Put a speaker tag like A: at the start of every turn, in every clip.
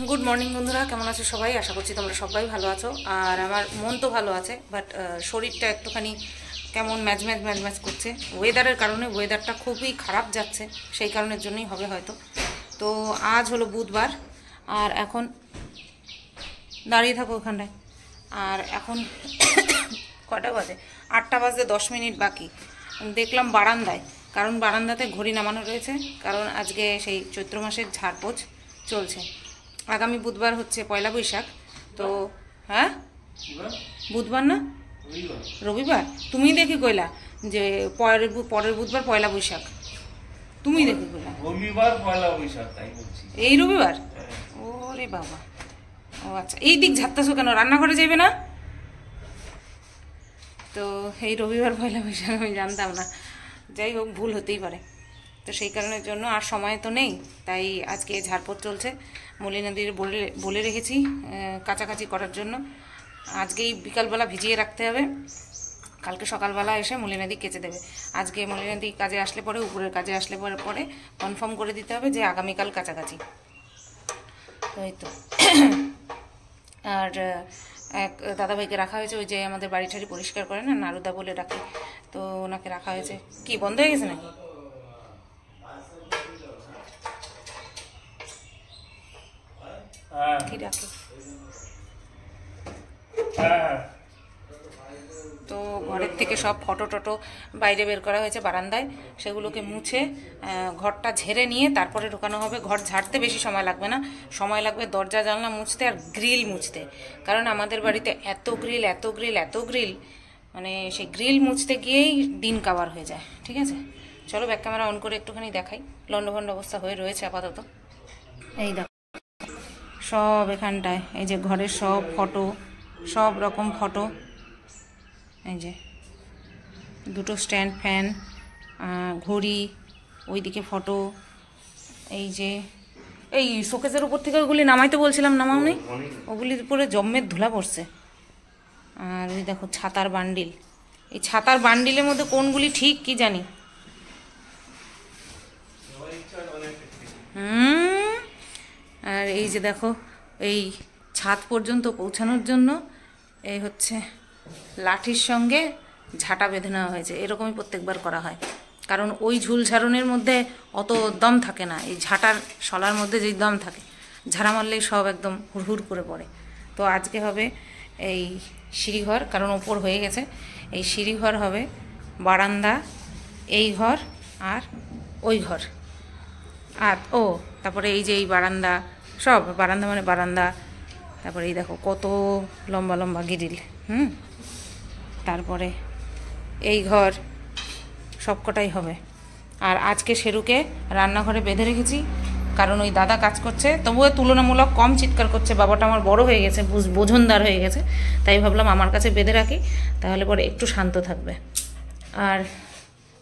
A: Good morning বন্ধুরা, কেমন আছো সবাই? আশা করছি তোমরা সবাই ভালো আছো। আর আমার মন তো ভালো আছে, বাট শরীরটা একটুখানি কেমন ম্যাচ ম্যাচ ম্যাচ ম্যাচ করছে ওয়েদারের কারণে। ওয়েদারটা খুবই খারাপ যাচ্ছে, সেই কারণের জন্যই হবে হয়তো। তো আজ হলো বুধবার, আর এখন দাঁড়িয়ে থাকো ওখানটায়। আর এখন কটা বাজে? 8টা বাজতে 10 মিনিট বাকি। দেখলাম বারান্দায়, কারণ বারান্দাতে ঘড়ি নামানো রয়েছে, কারণ আজকে সেই চৈত্র মাসের ঝাড়পোছ চলছে। আগামী বুধবার হচ্ছে পয়লা বৈশাখ। তো হ্যাঁ, বুধবার না রবিবার? তুমি দেখি কইলা যে পরের বুধবার পয়লা বৈশাখ, তুমি দেখি কইলা
B: রবিবার পয়লা বৈশাখ, তাই বলছি।
A: এই রবিবার? ওরে বাবা, ও আচ্ছা। এই দিক ঝাড়তেছো কেন? রান্নাঘরে যাবে না? তো এই রবিবার পয়লা বৈশাখ আমি জানতাম না। যাই হোক, ভুল হতেই পারে। তো সেই কারণের জন্য আর সময় তো নেই, তাই আজকে ঝাড়পোছ চলছে। মলিনাদির বলে রেখেছি কাছাকাছি করার জন্য। আজকেই বিকালবেলা ভিজিয়ে রাখতে হবে, কালকে সকালবেলা এসে মলিনাদি কেচে দেবে। আজকে মলিনাদি কাজে আসলে পরে, উপরের কাজে আসলে পরে কনফার্ম করে দিতে হবে যে আগামীকাল কাছাকাছি। তো এই তো। আর এক দাদাভাইকে রাখা হয়েছে, ওই যে আমাদের বাড়ি ঠাড়ি পরিষ্কার করে না, নারুদা বলে ডাকে, তো ওনাকে রাখা হয়েছে। কি বন্ধ হয়ে গেছে নাকি? কি ডাকে? তো ঘরের থেকে সব ফটো টটো বাইরে বের করা হয়েছে বারান্দায়, সেগুলোকে মুছে ঘরটা ঝেড়ে নিয়ে তারপরে ঢোকানো হবে। ঘর ঝাড়তে বেশি সময় লাগবে না, সময় লাগবে দরজা জানলা মুছতে আর গ্রিল মুছতে, কারণ আমাদের বাড়িতে এত গ্রিল, মানে সেই গ্রিল মুছতে গিয়েই দিন কাবার হয়ে যায়। ঠিক আছে, চলো ব্যাক ক্যামেরা অন করে একটুখানি দেখাই। লন্ডভন্ড অবস্থা হয়ে রয়েছে আপাতত। এই দেখো সব এখানটায়, এই যে ঘরের সব ফটো, সব রকম ফটো, এই যে দুটো স্ট্যান্ড ফ্যান, ঘড়ি, ওইদিকে ফটো, এই যে এই শোকেসের উপর থেকে ওগুলি নামাইতে বলছিলাম, নামাও নেই, ওগুলির উপরে জম্মের ধুলা পড়ছে। আর ওই দেখো ছাতার বান্ডিল, এই ছাতার বান্ডিলের মধ্যে কোনগুলি ঠিক কি জানি। আর এই যে দেখো, এই ছাদ পর্যন্ত পৌঁছানোর জন্য এই হচ্ছে লাঠির সঙ্গে ঝাঁটা বেঁধে নেওয়া হয়েছে। এরকমই প্রত্যেকবার করা হয়, কারণ ওই ঝুল ঝাড়নের মধ্যে অত দম থাকে না, এই ঝাঁটার শলার মধ্যে যেই দম থাকে, ঝাড়া মারলেই সব একদম হুড়হুড় করে পড়ে। তো আজকে হবে এই সিঁড়িঘর, কারণ ওপর হয়ে গেছে। এই সিঁড়িঘর হবে, বারান্দা, এই ঘর আর ওই ঘর, আর তারপরে এই যে এই বারান্দা, সব বারান্দা মানে বারান্দা, তারপরে এই দেখো কত লম্বা লম্বা গ্রিল, তারপরে এই ঘর, সবকটাই হবে। আর আজকে শেরুকে রান্নাঘরে বেঁধে রেখেছি, কারণ ওই দাদা কাজ করছে, তবুও তুলনামূলক কম চিৎকার করছে। বাবাটা আমার বড় হয়ে গেছে, বোঝনদার হয়ে গেছে, তাই ভাবলাম আমার কাছে বেঁধে রাখি, তাহলে পরে একটু শান্ত থাকবে। আর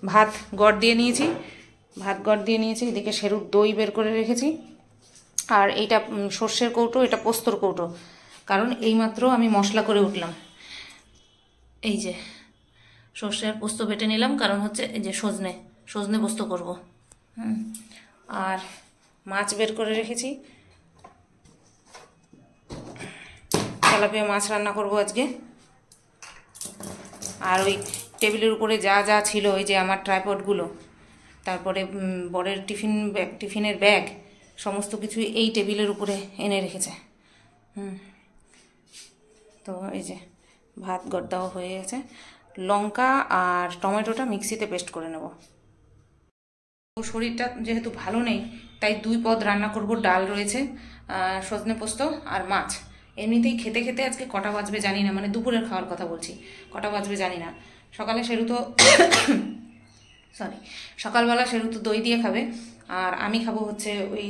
A: ভাত গড় দিয়ে নিয়েছি, এদিকে শেরুর দই বের করে রেখেছি। আর এইটা সর্ষের কৌটো, এটা পোস্তর কৌটো, কারণ এইমাত্র আমি মশলা করে উঠলাম। এই যে সর্ষে আর পোস্ত বেটে নিলাম, কারণ হচ্ছে এই যে সজনে পোস্ত করব। আর মাছ বের করে রেখেছি, তেলাপিয়া মাছ রান্না করব আজকে। আর ওই টেবিলের উপরে যা যা ছিল, ওই যে আমার ট্রাইপডগুলো, তারপরে বরের টিফিনের ব্যাগ, সমস্ত কিছু এই টেবিলের উপরে এনে রেখেছে। তো এই যে ভাত গড়দাও হয়ে গেছে, লঙ্কা আর টমেটোটা মিক্সিতে পেস্ট করে নেব। শরীরটা যেহেতু ভালো নেই, তাই 2 পদ রান্না করব। ডাল রয়েছে, সজনে পোস্ত আর মাছ। এমনিতেই খেতে খেতে আজকে কটা বাজবে জানি না, মানে দুপুরের খাওয়ার কথা বলছি, কটা বাজবে জানি না। সকালে শেরু তো সকালবেলা শেরু তো দই দিয়ে খাবে, আর আমি খাবো হচ্ছে ওই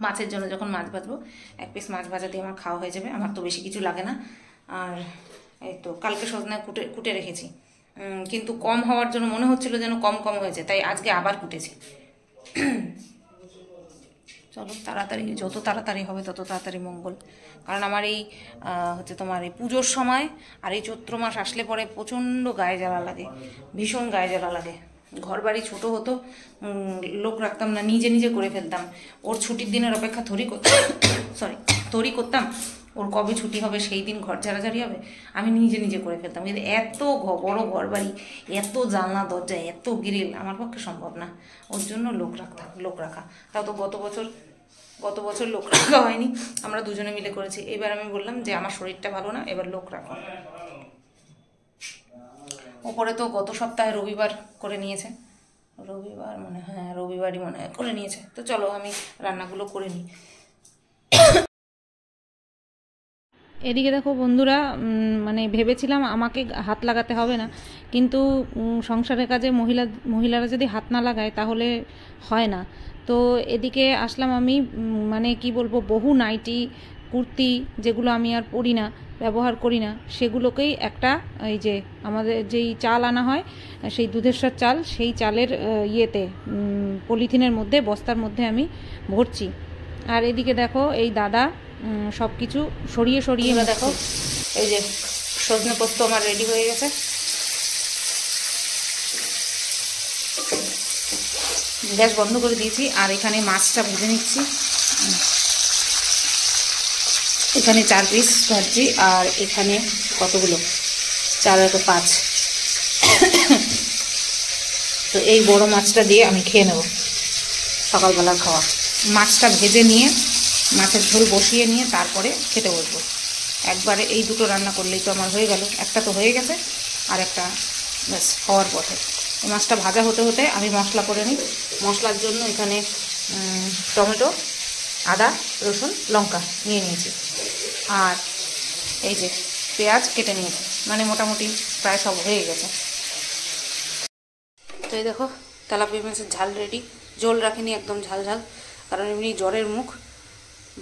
A: মাছের জন্য। যখন মাছ ভাজবো, 1 পিস মাছ ভাজা দিয়ে আমার খাওয়া হয়ে যাবে, আমার তো বেশি কিছু লাগে না। আর এই তো কালকে সজনা কুটে রেখেছি, কিন্তু কম হওয়ার জন্য মনে হচ্ছিল যেন কম হয়েছে, তাই আজকে আবার কুটেছি। চলো তাড়াতাড়ি, যত তাড়াতাড়ি হবে তত তাড়াতাড়ি মঙ্গল। কারণ আমার এই হচ্ছে তোমার এই পুজোর সময় আর এই চৈত্র মাস আসলে পরে প্রচণ্ড গায়ে জ্বালা লাগে, ভীষণ গায়ে জ্বালা লাগে। ঘর বাড়ি ছোটো হতো, লোক রাখতাম না, নিজে নিজে করে ফেলতাম। ওর ছুটির দিনের অপেক্ষা থরি তৈরি করতাম, ওর কবে ছুটি হবে সেই দিন ঘর ঝাড়াঝাড়ি হবে, আমি নিজে নিজে করে ফেলতাম। কিন্তু এত বড় ঘর বাড়ি, এত জানলা দরজা, এত গ্রিল আমার পক্ষে সম্ভব না। ওর জন্য লোক রাখা। তাও তো গত বছর লোক রাখা হয়নি, আমরা দুজনে মিলে করেছি। এবার আমি বললাম যে আমার শরীরটা ভালো না, এবার লোক রাখো। ওপরে তো গত সপ্তাহে রবিবার করে নিয়েছে, রবিবারই মনে হয় করে নিয়েছে। তো চলো আমি রান্নাগুলো করে নিই। এদিকে দেখো বন্ধুরা, মানে ভেবেছিলাম আমাকে হাত লাগাতে হবে না, কিন্তু সংসারের কাজে মহিলারা যদি হাত না লাগায় তাহলে হয় না। তো এদিকে আসলাম আমি, মানে কি বলবো, বহু নাইটি কুর্তি যেগুলো আমি আর পরি না, ব্যবহার করি না, সেগুলোকেই একটা, এই যে আমাদের যেই চাল আনা হয় সেই দুধেশ্বর চাল, সেই চালের ইয়েতে পলিথিনের মধ্যে, বস্তার মধ্যে আমি ভরছি। আর এদিকে দেখো এই দাদা সব কিছু সরিয়ে এবার দেখো এই যে সজনে পোস্ত আমার রেডি হয়ে গেছে। গ্যাস বন্ধ করে দিয়েছি। আর এখানে মাছটা ভেজে নিচ্ছি। এখানে 4 পিস ভাজছি, আর এখানে কতগুলো, 4 আর 5। তো এই বড় মাছটা দিয়ে আমি খেয়ে নেব, সকালবেলার খাওয়া। মাছটা ভেজে নিয়ে, মাছের ঝোল বসিয়ে নিয়ে তারপরে খেতে বসবো। একবারে এই দুটো রান্না করলেই তো আমার হয়ে গেল। একটা তো হয়ে গেছে, আর একটা ব্যাস হওয়ার পথে। মাছটা ভাজা হতে হতে আমি মশলা করে নিই। মশলার জন্য এখানে টমেটো, আদা, রসুন, লঙ্কা নিয়ে নিয়েছি, আর এই যে পেঁয়াজ কেটে নিয়েছি, মানে মোটামুটি প্রায় সব হয়ে গেছে। তো এই দেখো তেলাপিয়া মাছের ঝাল রেডি। ঝোল রাখিনি, একদম ঝাল ঝাল, কারণ এমনি জ্বরের মুখ,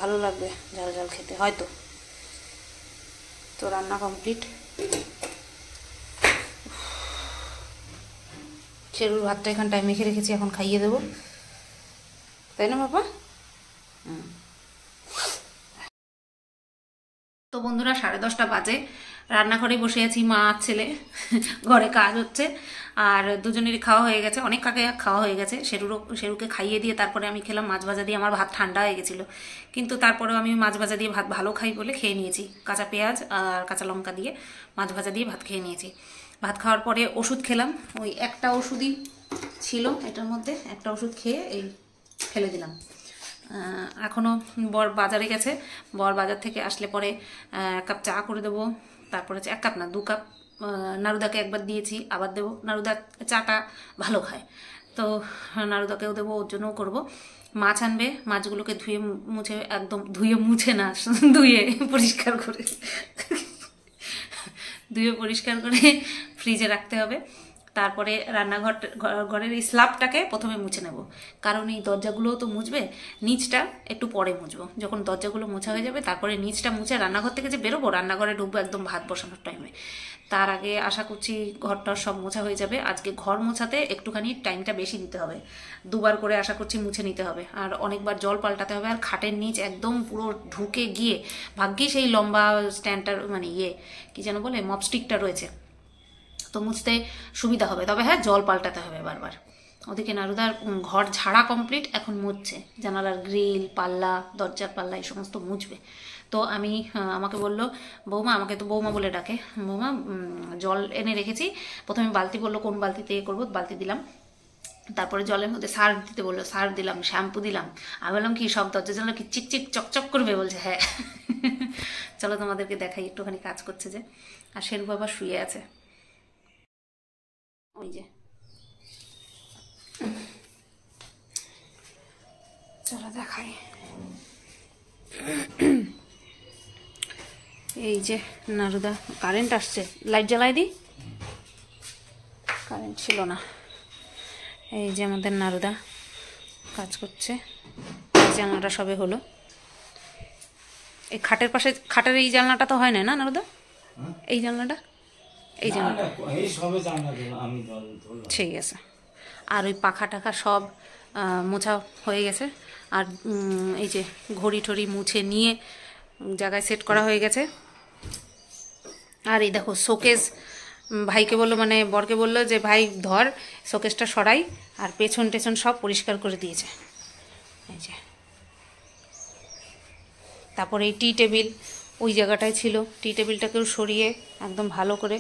A: ভালো লাগবে ঝাল ঝাল খেতে হয়তো। তো রান্না কমপ্লিট। শেরুর ভাতটা এখানটায় মেখে রেখেছি, এখন খাইয়ে দেবো, তাই না বাবা? তো বন্ধুরা 10:30 বাজে, রান্নাঘরে বসে আছি, মা আর ছেলে, ঘরে কাজ হচ্ছে, আর দুজনেরই খাওয়া হয়ে গেছে, অনেক আগে খাওয়া হয়ে গেছে। শেরুকে খাইয়ে দিয়ে তারপরে আমি খেলাম মাছ ভাজা দিয়ে। আমার ভাত ঠান্ডা হয়ে গেছিলো, কিন্তু তারপরেও আমি মাছ ভাজা দিয়ে ভাত ভালো খাই বলে খেয়ে নিয়েছি। কাঁচা পেঁয়াজ আর কাঁচা লঙ্কা দিয়ে মাছ ভাজা দিয়ে ভাত খেয়ে নিয়েছি। ভাত খাওয়ার পরে ওষুধ খেলাম, ওই একটা ওষুধই ছিল এটার মধ্যে, একটা ওষুধ খেয়ে এই ফেলে দিলাম। এখনও বর বাজারে গেছে, বর বাজার থেকে আসলে পরে 1 কাপ চা করে দেবো। তারপরে 1 কাপ না 2 কাপ নারুদাকে একবার দিয়েছি, আবার দেবো। নারুদা চাটা ভালো খায়, তো নারুদাকেও দেবো, ওর জন্যও করবো। মাছ আনবে, মাছগুলোকে ধুয়ে মুছে, একদম ধুয়ে মুছে না, ধুয়ে পরিষ্কার করে ফ্রিজে রাখতে হবে। তারপরে ঘরের এই স্ল্যাবটাকে প্রথমে মুছে নেব, কারণ এই দরজাগুলোও তো মুছবে। নিচটা একটু পরে মুছবো, যখন দরজাগুলো মোছা হয়ে যাবে তারপরে নিচটা মুছে রান্নাঘর থেকে যে বেরোবো, রান্নাঘরে ঢুকবো একদম ভাত বসানোর টাইমে। তার আগে আশা করছি ঘরটা সব মোছা হয়ে যাবে। আজকে ঘর মোছাতে একটুখানি টাইমটা বেশি দিতে হবে, 2 বার করে আশা করছি মুছে নিতে হবে, আর অনেকবার জল পাল্টাতে হবে। আর খাটের নিচ একদম পুরো ঢুকে গিয়ে, ভাগ্যিস এই লম্বা স্ট্যান্ডটার, মানে কি যেন বলে, মপস্টিকটা রয়েছে, তো মুছতে সুবিধা হবে। তবে হ্যাঁ, জল পাল্টাতে হবে বারবার। ওদিকে নারুদার ঘর ঝাড়া কমপ্লিট, এখন মুছছে। জানালার গ্রিল, পাল্লা, দরজার পাল্লা, এই সমস্ত মুছবে। তো আমাকে বললো বৌমা, আমাকে তো বৌমা বলে ডাকে, বৌমা জল এনে রেখেছি। প্রথমে বালতি বললো কোন বালতিতে করবো, বালতি দিলাম। তারপরে জলের মধ্যে সার্ফ দিতে বললো, সার্ফ দিলাম, শ্যাম্পু দিলাম। আমি বললাম কি সব দরজা জানলা কি চিকচিক চকচক করবে? বলছে হ্যাঁ। চলো তোমাদেরকে দেখাই, একটুখানি কাজ করছে যে। আর শেরু বাবা শুয়ে আছে, ওই যে। চলো দেখাই, এই যে নারুদা, কারেন্ট আসছে, লাইট জ্বালাই দিই, কারেন্ট ছিল না। এই যে আমাদের নারুদা কাজ করছে, জানলাটা সবে হলো। এই খাটের পাশে, খাটের এই জানলাটা তো হয় না, না নারুদা? এই জানলাটা, এই জানলাটা ঠিক আছে। আর ওই পাখা টাখা সব মোছা হয়ে গেছে। আর এই যে ঘড়ি টড়ি মুছে নিয়ে জায়গায় সেট করা হয়ে গেছে। আর এই দেখো শোকেস, ভাইকে বললো, মানে বরকে বললো যে ভাই ধর শোকেসটা সরাই, আর পেছন টেছন সব পরিষ্কার করে দিয়েছে। এই যে তারপরে এই টি টেবিল ওই জায়গাটায় ছিল, টি টেবিলটাকেও সরিয়ে একদম ভালো করে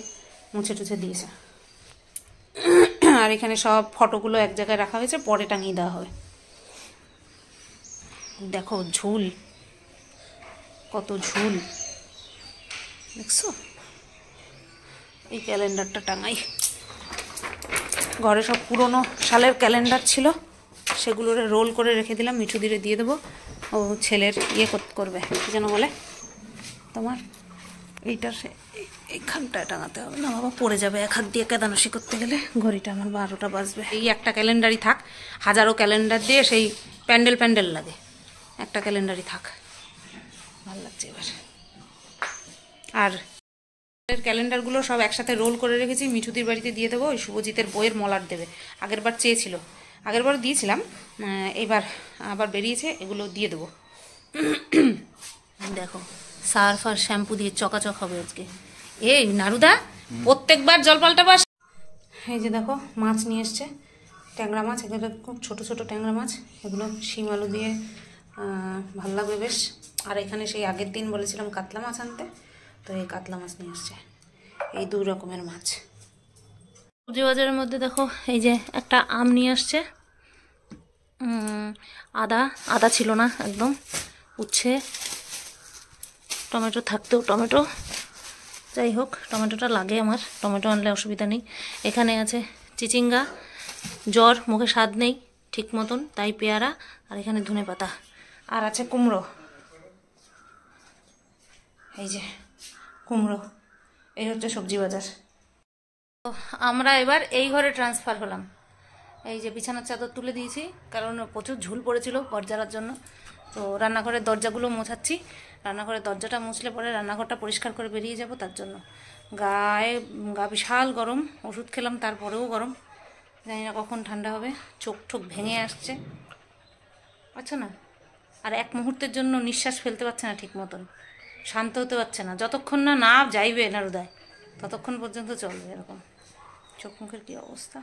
A: মুছে টুছে দিয়েছে। আর এখানে সব ফটোগুলো এক জায়গায় রাখা হয়েছে, পরে টাঙিয়ে দেওয়া হবে। দেখো ঝুল, কত ঝুল দেখছো। এই ক্যালেন্ডারটা টাঙাই, ঘরে সব পুরনো সালের ক্যালেন্ডার ছিল, সেগুলো রোল করে রেখে দিলাম, মিঠু দিয়ে দিয়ে দেবো, ও ছেলের ইয়ে করবে কী যেন বলে তোমার, এইটা সে এইখানটায় টাঙাতে হবে না বাবা, পড়ে যাবে এক হাত দিয়ে কেদানসি করতে গেলে, ঘড়িটা আমার 12টা বাজবে। এই একটা ক্যালেন্ডারই থাক, হাজারো ক্যালেন্ডার দিয়ে সেই প্যান্ডেল লাগে, একটা ক্যালেন্ডারই থাক, ভালো লাগছে এবার। আর ক্যালেন্ডারগুলো সব একসাথে রোল করে রেখেছি, মিঠুদির বাড়িতে দিয়ে দেবো, ওই শুভজিতের বইয়ের মলাট দেবে, আগেরবার চেয়েছিল, আগেরবার দিয়েছিলাম, এবার আবার বেরিয়েছে, এগুলো দিয়ে দেবো। দেখো সার্ফ আর শ্যাম্পু দিয়ে চকাচক হবে আজকে। এই নারুদা প্রত্যেকবার জল পাল্টাবাস। এই যে দেখো মাছ নিয়ে এসছে, ট্যাংরা মাছ, এগুলো খুব ছোট ছোট ট্যাংরা মাছ, এগুলো শিম আলু দিয়ে ভালো লাগবে বেশ। আর এখানে সেই আগের দিন বলেছিলাম কাতলা মাছ আনতে, তো এই কাতলা মাছ নিয়ে আসছে, এই 2 রকমের মাছ। সবজি বাজারের মধ্যে দেখো এই যে একটা আম নিয়ে আসছে, আদা ছিল না একদম, উচ্ছে, টমেটো থাকতেও টমেটো, যাই হোক টমেটোটা লাগে আমার, টমেটো আনলে অসুবিধা নেই। এখানে আছে চিচিঙ্গা, জ্বর, মুখে স্বাদ নেই ঠিক মতন, তাই পেয়ারা, আর এখানে ধনেপাতা, আর আছে কুমড়ো, এই যে কুমড়ো, এই হচ্ছে সবজি বাজার। তো আমরা এবার এই ঘরে ট্রান্সফার হলাম, এই যে বিছানার চাদর তুলে দিয়েছি, কারণ প্রচুর ঝুল পড়েছিল গরজারার জন্য। তো রান্নাঘরের দরজাগুলো মোছাচ্ছি, রান্নাঘরের দরজাটা মুছলে পরে রান্নাঘরটা পরিষ্কার করে বেরিয়ে যাব, তার জন্য। গা বিশাল গরম, ওষুধ খেলাম তারপরেও গরম, জানি না কখন ঠান্ডা হবে, চোখ ঠোক ভেঙে আসছে, আচ্ছা না। আর এক মুহূর্তের জন্য নিঃশ্বাস ফেলতে পারছে না ঠিক মতন, শান্ত হতে পারছে না, যতক্ষণ না যাইবে না হৃদয় ততক্ষণ পর্যন্ত চলবে এরকম। চোখ মুখের কী অবস্থা।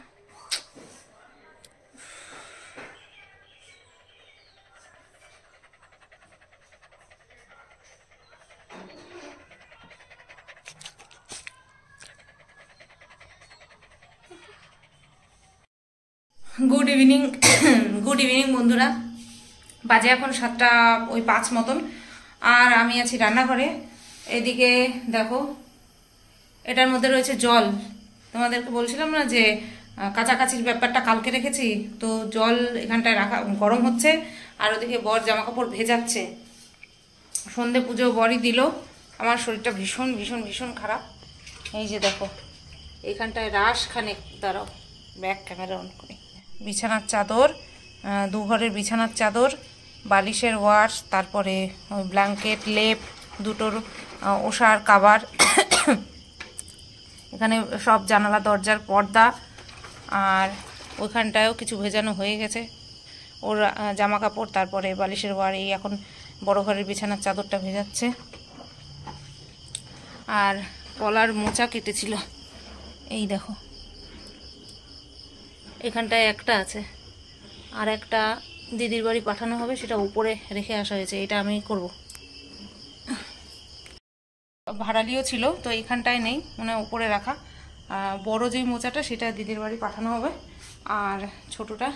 A: গুড ইভিনিং বন্ধুরা, বাজে এখন 7:05 মতন, আর আমি আছি রান্নাঘরে। এদিকে দেখো এটার মধ্যে রয়েছে জল, তোমাদেরকে বলছিলাম না যে কাচাকাচির ব্যাপারটা কালকে রেখেছি, তো জল এখানটায় রাখা গরম হচ্ছে, আর ওদিকে বর জামা কাপড় ভেজাচ্ছে। সন্ধে পুজো বরই দিল, আমার শরীরটা ভীষণ ভীষণ ভীষণ খারাপ। এই যে দেখো এইখানটায় রাশ খানেক, দাঁড়াও ব্যাক ক্যামেরা অন করি, বিছানার চাদর, 2 ঘরের বিছানার চাদর, বালিশের ওয়াশ, তারপরে ওই ব্ল্যাঙ্কেট, লেপ, দুটোর ওষার কাবার, এখানে সব জানালা দরজার পর্দা, আর ওইখানটায়ও কিছু ভেজানো হয়ে গেছে ওর জামা কাপড়, তারপরে বালিশের ওয়ার, এই এখন বড় ঘরের বিছানার চাদরটা ভেজাচ্ছে। আর কলার মোচা কেটেছিল, এই দেখো এখানটায় একটা আছে, আর একটা দিদির বাড়ি পাঠানো হবে, সেটা উপরে রেখে আসা হয়েছে, এটা আমি করব। ভাড়ালিও ছিল তো এইখানটায় নেই, মানে উপরে রাখা। বড় যেই মোচাটা সেটা দিদির বাড়ি পাঠানো হবে, আর ছোটটা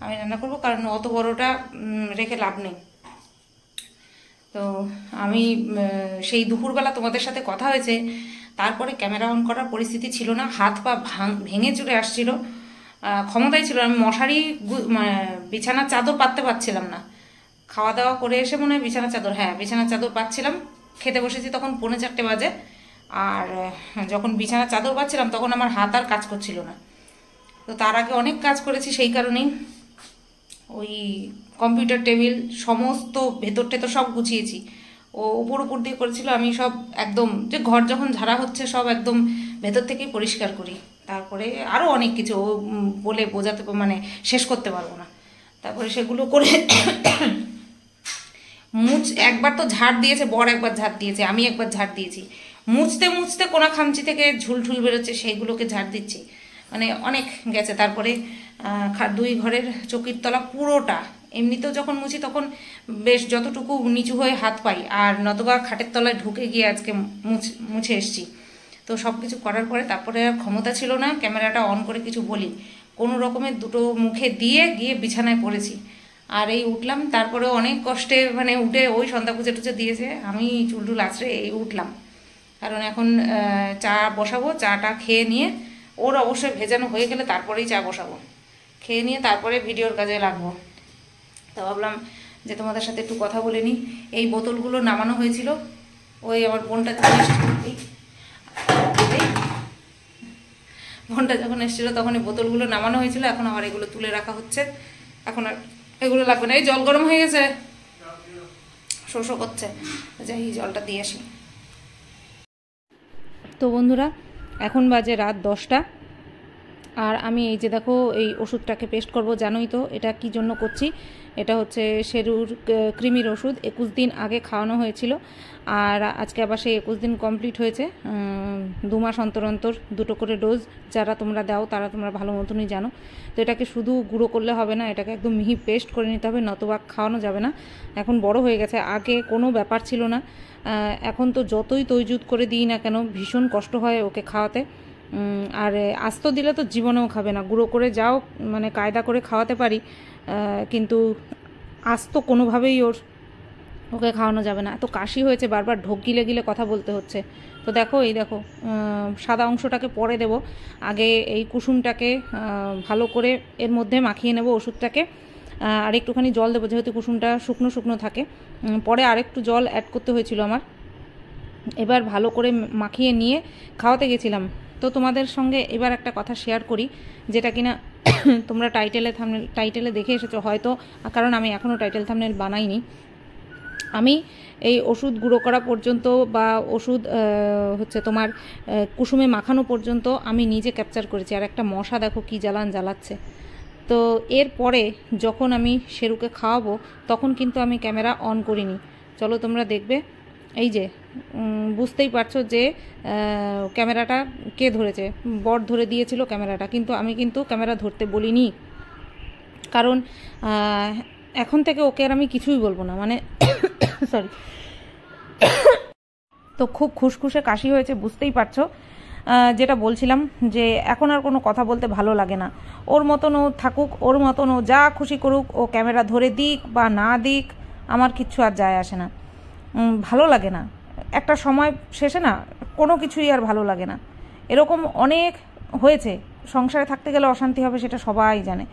A: আমি রান্না করব, কারণ অত বড়টা রেখে লাভ নেই। তো আমি সেই দুপুরবেলা তোমাদের সাথে কথা হয়েছে, তারপরে ক্যামেরা অন করার পরিস্থিতি ছিল না, হাত পা ভেঙে চলে আসছিল, ক্ষমতাই ছিল, আমি মশারি বিছানার চাদর পাততে পারছিলাম না। খাওয়া দাওয়া করে এসে মনে হয় বিছানার চাদর, হ্যাঁ বিছানার চাদর পাচ্ছিলাম, খেতে বসেছি তখন 4:45 বাজে, আর যখন বিছানার চাদর পাচ্ছিলাম তখন আমার হাত আর কাজ করছিল না। তো তার আগে অনেক কাজ করেছি, সেই কারণেই ওই কম্পিউটার টেবিল সমস্ত ভেতর টেতর সব গুছিয়েছি, ও উপর দিয়ে করেছিল, আমি সব একদম, যে ঘর যখন ঝাড়া হচ্ছে সব একদম ভেতর থেকেই পরিষ্কার করি। তারপরে আরও অনেক কিছু বলে বোঝাতে মানে শেষ করতে পারবো না। তারপরে সেগুলো করে একবার তো ঝাড় দিয়েছে বর, একবার ঝাড় দিয়েছে, আমি একবার ঝাড় দিয়েছি, মুছতে মুছতে কোনা খামচি থেকে ঝুল বেরোচ্ছে, সেইগুলোকে ঝাড় দিচ্ছি, মানে অনেক গেছে। তারপরে 2 ঘরের চকির তলা পুরোটা এমনিতেও যখন মুছি তখন বেশ যতটুকু নিচু হয়ে হাত পাই, আর নতবা খাটের তলায় ঢুকে গিয়ে আজকে মুছে এসছি। তো সব কিছু করার পরে তারপরে আর ক্ষমতা ছিল না ক্যামেরাটা অন করে কিছু বলি, কোনো রকমের দুটো মুখে দিয়ে গিয়ে বিছানায় পড়েছি। আর এই উঠলাম, তারপরে অনেক কষ্টে মানে উঠে ওই সন্ধ্যা পুজো টুজো দিয়েছে, আমি চুলটুল আছড়ে এই উঠলাম। কারণ এখন চা বসাবো, চাটা খেয়ে নিয়ে, ওর অবশ্যই ভেজানো হয়ে গেলে তারপরেই চা বসাবো, খেয়ে নিয়ে তারপরে ভিডিওর কাজে লাগবো। তো ভাবলাম যে তোমাদের সাথে একটু কথা বলে নিই। এই বোতলগুলো নামানো হয়েছিল, ওই আমার বোনটা যখন এসেছিলো তখন এই বোতলগুলো নামানো হয়েছিল, এখন আবার এগুলো তুলে রাখা হচ্ছে। এখন আর এগুলো লাগবে না। এই জল গরম হয়ে গেছে, শোষো করছে, যাই জলটা দিয়ে আসি। তো বন্ধুরা, এখন বাজে রাত 10টা, আর আমি এই যে দেখো এই ওষুধটাকে পেস্ট করব। জানোই তো এটা কি জন্য করছি। এটা হচ্ছে শেরুর কৃমির ওষুধ, 21 দিন আগে খাওয়ানো হয়েছিল, আর আজকে আবার সেই 21 দিন কমপ্লিট হয়েছে। 2 মাস অন্তর অন্তর 2টো করে ডোজ যারা তোমরা দাও তারা তোমরা ভালো মতনই জানো। তো এটাকে শুধু গুঁড়ো করলে হবে না, এটাকে একদম মিহি পেস্ট করে নিতে হবে, নতবা খাওয়ানো যাবে না। এখন বড় হয়ে গেছে, আগে কোনো ব্যাপার ছিল না, এখন তো যতই তৈজুত করে দিই না কেন ভীষণ কষ্ট হয় ওকে খাওয়াতে। আর আস্ত দিলে তো জীবনেও খাবে না, গুঁড়ো করে যাও মানে কায়দা করে খাওয়াতে পারি, কিন্তু আস্ত কোনোভাবেই ওকে খাওয়ানো যাবে না। এত কাশি হয়েছে, বারবার ঢোক গিলে গিলে কথা বলতে হচ্ছে। তো দেখো এই দেখো সাদা অংশটাকে পরে দেব, আগে এই কুসুমটাকে ভালো করে এর মধ্যে মাখিয়ে নেব ওষুধটাকে, আর একটুখানি জল দেবো যেহেতু কুসুমটা শুকনো শুকনো থাকে। পরে আরেকটু জল অ্যাড করতে হয়েছিল আমার। এবার ভালো করে মাখিয়ে নিয়ে খাওয়াতে গেছিলাম। তো তোমাদের সঙ্গে এবার একটা কথা শেয়ার করি, যেটা কিনা তোমরা টাইটেলে দেখে এসেছো হয়তো, কারণ আমি এখনও টাইটেল থাম্বনেল বানাইনি। আমি এই ওষুধ গুঁড়ো করা পর্যন্ত বা ওষুধ হচ্ছে তোমার কুসুমে মাখানো পর্যন্ত আমি নিজে ক্যাপচার করেছি। আর একটা মশা দেখো কি জ্বালাচ্ছে। তো এরপরে যখন আমি শেরুকে খাওয়াবো তখন কিন্তু আমি ক্যামেরা অন করিনি। চলো তোমরা দেখবে। এই যে বুঝতেই পারছো যে ক্যামেরাটা কে ধরেছে, বর ধরে দিয়েছিল ক্যামেরাটা, কিন্তু আমি কিন্তু ক্যামেরা ধরতে বলিনি, কারণ এখন থেকে ওকে আর আমি কিছুই বলবো না, মানে সরি। তো খুব খুসখুসে কাশি হয়েছে, বুঝতেই পারছো। যেটা বলছিলাম যে এখন আর কোনো কথা বলতে ভালো লাগে না। ওর মতন ও থাকুক, ওর মতন ও যা খুশি করুক, ও ক্যামেরা ধরে দিক বা না দিক আমার কিচ্ছু আর যায় আসে না, ভালো লাগে না। একটা সময় শেষে না কোনো কিছুই আর ভালো লাগে না। এরকম অনেক হয়েছে, সংসারে থাকতে গেলে অশান্তি হবে সেটা সবাই জানে,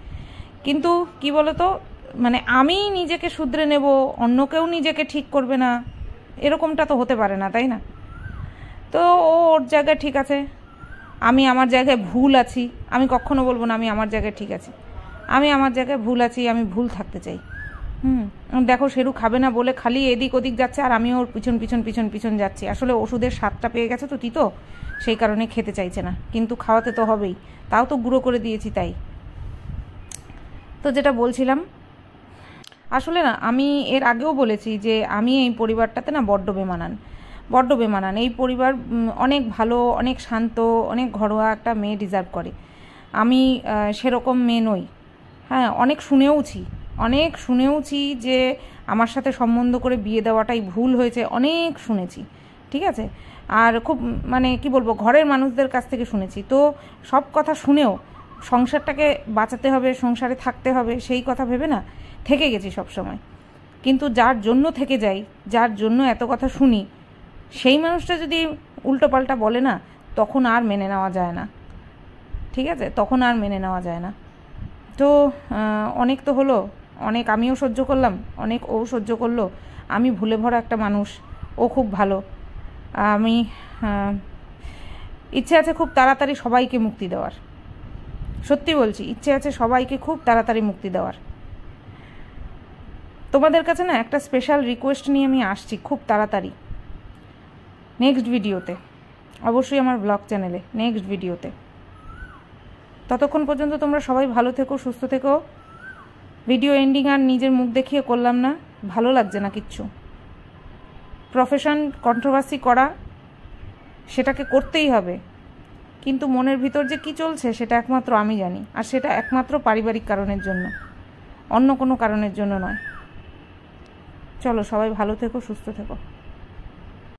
A: কিন্তু কি বলো তো, মানে আমি নিজেকে শুধরে নেব, অন্য কেউ নিজেকে ঠিক করবে না, এরকমটা তো হতে পারে না, তাই না? তো ও ওর জায়গায় ঠিক আছে, আমি আমার জায়গায় ভুল আছি। আমি কখনো বলবো না আমি আমার জায়গায় ঠিক আছি, আমি আমার জায়গায় ভুল আছি, আমি ভুল থাকতে চাই। দেখো শেরু খাবে না বলে খালি এদিক ওদিক যাচ্ছে, আর আমি ওর পিছন যাচ্ছি। আসলে ওষুধের স্বাদটা পেয়ে গেছে তো তিতো, সেই কারণে খেতে চাইছে না, কিন্তু খাওয়াতে তো হবেই, তাও তো গুঁড়ো করে দিয়েছি তাই। তো যেটা বলছিলাম, আসলে না আমি এর আগেও বলেছি যে আমি এই পরিবারটাতে না বড্ড বেমানান। এই পরিবার অনেক ভালো, অনেক শান্ত, অনেক ঘরোয়া একটা মেয়ে ডিজার্ভ করে। আমি সেরকম মেয়ে নই। হ্যাঁ, অনেক শুনেওছি যে আমার সাথে সম্বন্ধ করে বিয়ে দেওয়াটাই ভুল হয়েছে, অনেক শুনেছি, ঠিক আছে। আর খুব মানে কি বলবো, ঘরের মানুষদের কাছ থেকে শুনেছি। তো সব কথা শুনেও সংসারটাকে বাঁচাতে হবে, সংসারে থাকতে হবে, সেই কথা ভেবে না থেকে গেছি সব সময়। কিন্তু যার জন্য থেকে যাই, যার জন্য এত কথা শুনি, সেই মানুষটা যদি উল্টোপাল্টা বলে না, তখন আর মেনে নেওয়া যায় না, ঠিক আছে, তখন আর মেনে নেওয়া যায় না। তো অনেক তো হলো, অনেক আমিও সহ্য করলাম, অনেক ও সহ্য করলো। আমি ভুলে ভরা একটা মানুষ, ও খুব ভালো। আমি ইচ্ছে আছে খুব তাড়াতাড়ি সবাইকে মুক্তি দেওয়ার, সত্যি বলছি, ইচ্ছে আছে সবাইকে খুব তাড়াতাড়ি মুক্তি দেওয়ার। তোমাদের কাছে না একটা স্পেশাল রিকোয়েস্ট নিয়ে আমি আসছি খুব তাড়াতাড়ি, নেক্সট ভিডিওতে, অবশ্যই আমার ব্লগ চ্যানেলে নেক্সট ভিডিওতে। ততক্ষণ পর্যন্ত তোমরা সবাই ভালো থেকো, সুস্থ থেকো। ভিডিও এন্ডিং আর নিজের মুখ দেখিয়ে করলাম না, ভালো লাগছে না কিচ্ছু। প্রফেশন কন্ট্রোভার্সি করা, সেটাকে করতেই হবে, কিন্তু মনের ভিতর যে কি চলছে সেটা একমাত্র আমি জানি, আর সেটা একমাত্র পারিবারিক কারণের জন্য। অন্য কোনো কারণের জন্য নয়। চলো, সবাই ভালো থেকো, সুস্থ থেকো।